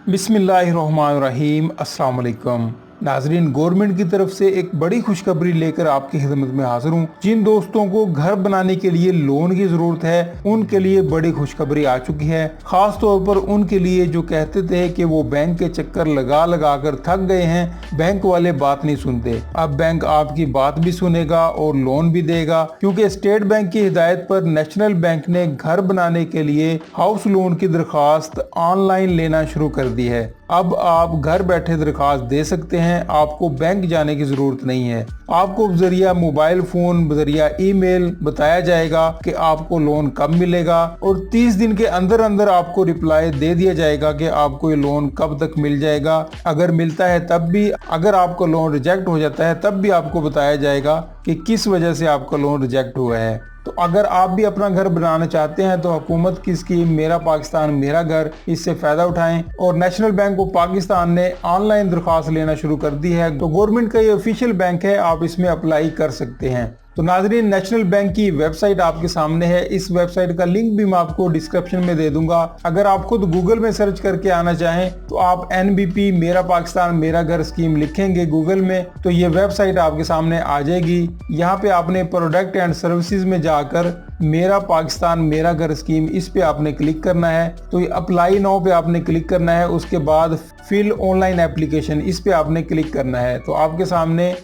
बिस्मिल्लाहिर्रहमानिर्रहीम। अस्सलाम वालेकुम नाजरीन, गवर्नमेंट की तरफ से एक बड़ी खुशखबरी लेकर आपकी खिदमत में हाजिर हूँ। जिन दोस्तों को घर बनाने के लिए लोन की जरूरत है उनके लिए बड़ी खुशखबरी आ चुकी है। खास तौर पर उनके लिए जो कहते थे कि वो बैंक के चक्कर लगा लगा कर थक गए हैं, बैंक वाले बात नहीं सुनते। अब बैंक आपकी बात भी सुनेगा और लोन भी देगा, क्योंकि स्टेट बैंक की हिदायत पर नेशनल बैंक ने घर बनाने के लिए हाउस लोन की दरखास्त ऑनलाइन लेना शुरू कर दी है। अब आप घर बैठे दरखास्त दे सकते हैं, आपको बैंक जाने की जरूरत नहीं है। आपको बजरिया मोबाइल फोन, बजरिया ईमेल बताया जाएगा कि आपको लोन कब मिलेगा और 30 दिन के अंदर अंदर आपको रिप्लाई दे दिया जाएगा कि आपको ये लोन कब तक मिल जाएगा। अगर मिलता है तब भी, अगर आपका लोन रिजेक्ट हो जाता है तब भी आपको बताया जाएगा कि किस वजह से आपका लोन रिजेक्ट हुआ है। तो अगर आप भी अपना घर बनाना चाहते हैं तो हुकूमत की स्कीम मेरा पाकिस्तान मेरा घर, इससे फायदा उठाएं। और नेशनल बैंक ऑफ पाकिस्तान ने ऑनलाइन दरख्वास्त लेना शुरू कर दी है, तो गवर्नमेंट का ये ऑफिशियल बैंक है, आप इसमें अप्लाई कर सकते हैं। तो नाजरीन, नेशनल बैंक की वेबसाइट आपके सामने है। इस वेबसाइट का लिंक भी मैं आपको डिस्क्रिप्शन में दे दूंगा। अगर आप खुद गूगल में सर्च करके आना चाहें तो आप NBP मेरा पाकिस्तान मेरा घर स्कीम लिखेंगे गूगल में तो ये वेबसाइट आपके सामने आ जाएगी। यहाँ पे आपने प्रोडक्ट एंड सर्विसेज में जाकर मेरा पाकिस्तान मेरा घर स्कीम, इस पे आपने क्लिक करना है। तो ये अप्लाई नाउ पे आपने क्लिक करना है। उसके बाद फिल ऑनलाइन एप्लीकेशन, इस पे आपने क्लिक करना है। तो आपके सामने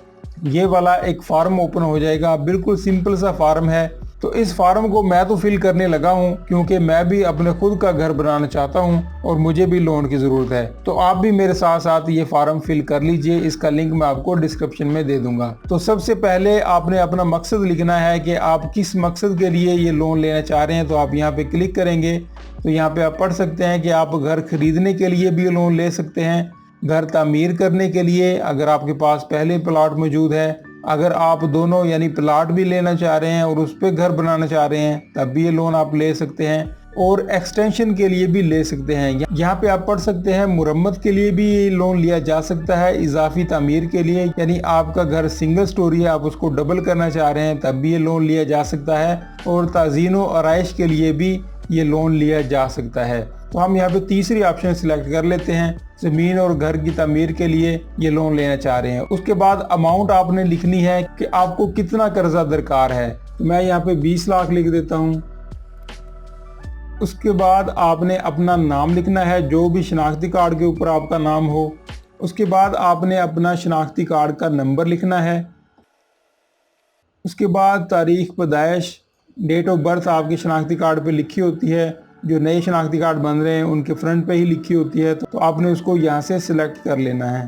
ये वाला एक फॉर्म ओपन हो जाएगा। बिल्कुल सिंपल सा फॉर्म है। तो इस फॉर्म को मैं तो फिल करने लगा हूँ, क्योंकि मैं भी अपने खुद का घर बनाना चाहता हूँ और मुझे भी लोन की जरूरत है। तो आप भी मेरे साथ साथ ये फॉर्म फिल कर लीजिए। इसका लिंक मैं आपको डिस्क्रिप्शन में दे दूंगा। तो सबसे पहले आपने अपना मकसद लिखना है कि आप किस मकसद के लिए ये लोन लेना चाह रहे हैं। तो आप यहाँ पे क्लिक करेंगे तो यहाँ पे आप पढ़ सकते हैं कि आप घर खरीदने के लिए भी लोन ले सकते हैं, घर तामीर करने के लिए, अगर आपके पास पहले प्लाट मौजूद है, अगर आप दोनों यानी प्लाट भी लेना चाह रहे हैं और उस पर घर बनाना चाह रहे हैं तब भी ये लोन आप ले सकते हैं, और एक्सटेंशन के लिए भी ले सकते हैं। यहाँ पे आप पढ़ सकते हैं मुरम्मत के लिए भी ये लोन लिया जा सकता है, इजाफी तामीर के लिए, यानी आपका घर सिंगल स्टोरी है आप उसको डबल करना चाह रहे हैं तब भी ये लोन लिया जा सकता है, और ताज़ीन व आराइश के लिए भी ये लोन लिया जा सकता है। तो हम यहाँ पे तीसरी ऑप्शन सिलेक्ट कर लेते हैं, जमीन और घर की तामीर के लिए ये लोन लेना चाह रहे हैं। उसके बाद अमाउंट आपने लिखनी है कि आपको कितना कर्जा दरकार है। तो मैं यहाँ पे 20 लाख लिख देता हूँ। उसके बाद आपने अपना नाम लिखना है, जो भी शनाख्ती कार्ड के ऊपर आपका नाम हो। उसके बाद आपने अपना शनाख्ती कार्ड का नंबर लिखना है। उसके बाद तारीख पैदाइश, डेट ऑफ बर्थ आपके शनाख्ती कार्ड पे लिखी होती है, जो नए शनाख्ती कार्ड बन रहे हैं उनके फ्रंट पे ही लिखी होती है। तो आपने उसको यहाँ से सिलेक्ट कर लेना है।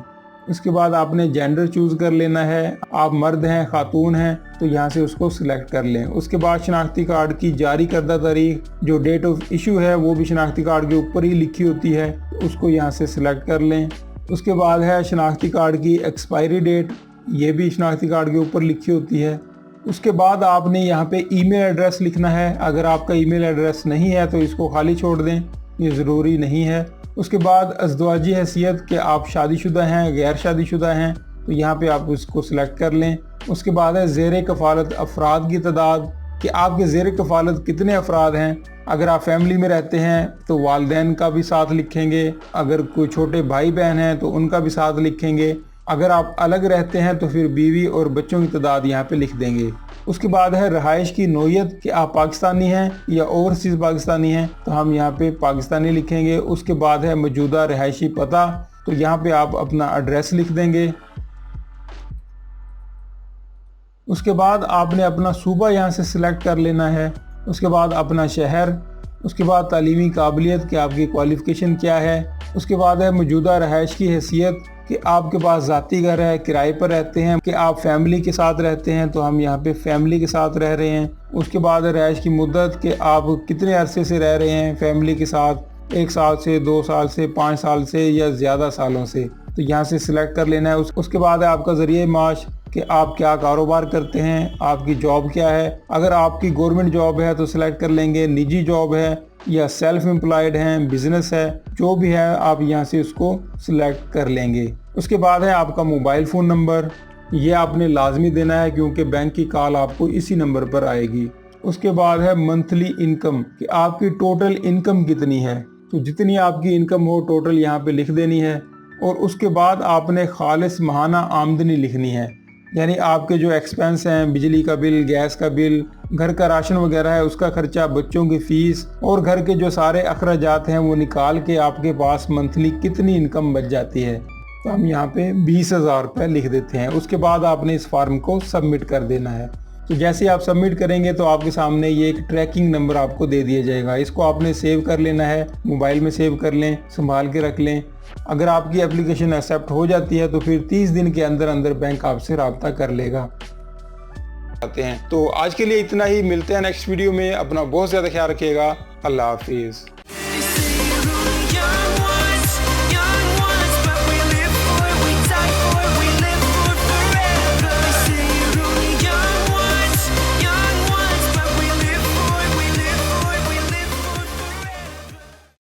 उसके बाद आपने जेंडर चूज कर लेना है, आप मर्द हैं खातून हैं तो यहाँ से उसको सिलेक्ट कर लें। उसके बाद शनाख्ती कार्ड की जारी करदा तारीख, जो डेट ऑफ इशू है वो भी शनाख्ती कार्ड के ऊपर ही लिखी होती है, उसको यहाँ से सिलेक्ट कर लें। उसके बाद है शनाख्ती कार्ड की एक्सपायरी डेट, ये भी शनाख्ती कार्ड के ऊपर लिखी होती है। उसके बाद आपने यहाँ पे ईमेल एड्रेस लिखना है। अगर आपका ईमेल एड्रेस नहीं है तो इसको खाली छोड़ दें, ये ज़रूरी नहीं है। उसके बाद अज़दवाजी हैसियत के आप शादीशुदा हैं गैर शादीशुदा हैं तो यहाँ पे आप इसको सिलेक्ट कर लें। उसके बाद है ज़ेर कफ़ालत अफराद की तादाद, कि आपके ज़ेर कफ़ालत कितने अफराद हैं। अगर आप फैमिली में रहते हैं तो वालिदैन का भी साथ लिखेंगे, अगर कोई छोटे भाई बहन हैं तो उनका भी साथ लिखेंगे, अगर आप अलग रहते हैं तो फिर बीवी और बच्चों की तादाद यहाँ पे लिख देंगे। उसके बाद है रहाइश की नोयत, कि आप पाकिस्तानी हैं या ओवरसीज़ पाकिस्तानी हैं, तो हम यहाँ पे पाकिस्तानी लिखेंगे। उसके बाद है मौजूदा रहायशी पता, तो यहाँ पे आप अपना एड्रेस लिख देंगे। उसके बाद आपने अपना सूबा यहाँ से सिलेक्ट कर लेना है। उसके बाद अपना शहर, उसके बाद तालीमी काबिलियत कि आपकी क्वालिफ़िकेशन क्या है। उसके बाद है मौजूदा रहाइश की हैसियत, कि आपके पास ज़ाती घर है, किराए पर रहते हैं, कि आप फैमिली के साथ रहते हैं तो हम यहाँ पे फैमिली के साथ रह रहे हैं। उसके बाद है रहाइश की मुद्दत, कि आप कितने अरसे से रह रहे हैं फैमिली के साथ, 1 साल से, 2 साल से, 5 साल से या ज़्यादा सालों से, तो यहाँ से सिलेक्ट कर लेना है। उसके बाद है आपका ज़रिए माश, कि आप क्या कारोबार करते हैं, आपकी जॉब क्या है। अगर आपकी गवर्नमेंट जॉब है तो सिलेक्ट कर लेंगे, निजी जॉब है या सेल्फ एम्प्लॉयड हैं, बिजनेस है, जो भी है आप यहाँ से उसको सिलेक्ट कर लेंगे। उसके बाद है आपका मोबाइल फ़ोन नंबर, ये आपने लाजमी देना है क्योंकि बैंक की कॉल आपको इसी नंबर पर आएगी। उसके बाद है मंथली इनकम, कि आपकी टोटल इनकम कितनी है। तो जितनी आपकी इनकम हो टोटल यहाँ पे लिख देनी है और उसके बाद आपने खालिस माहाना आमदनी लिखनी है। यानी आपके जो एक्सपेंस हैं, बिजली का बिल, गैस का बिल, घर का राशन वगैरह है उसका खर्चा, बच्चों की फीस और घर के जो सारे अखराजात हैं वो निकाल के आपके पास मंथली कितनी इनकम बच जाती है। तो हम यहाँ पे 20,000 रुपये लिख देते हैं। उसके बाद आपने इस फॉर्म को सबमिट कर देना है। तो जैसे आप सबमिट करेंगे तो आपके सामने ये एक ट्रैकिंग नंबर आपको दे दिया जाएगा। इसको आपने सेव कर लेना है, मोबाइल में सेव कर लें, संभाल के रख लें। अगर आपकी एप्लीकेशन एक्सेप्ट हो जाती है तो फिर 30 दिन के अंदर अंदर बैंक आपसे रब्ता कर लेगा। तो आज के लिए इतना ही, मिलते हैं नेक्स्ट वीडियो में। अपना बहुत ज़्यादा ख्याल रखिएगा। अल्लाह हाफिज़।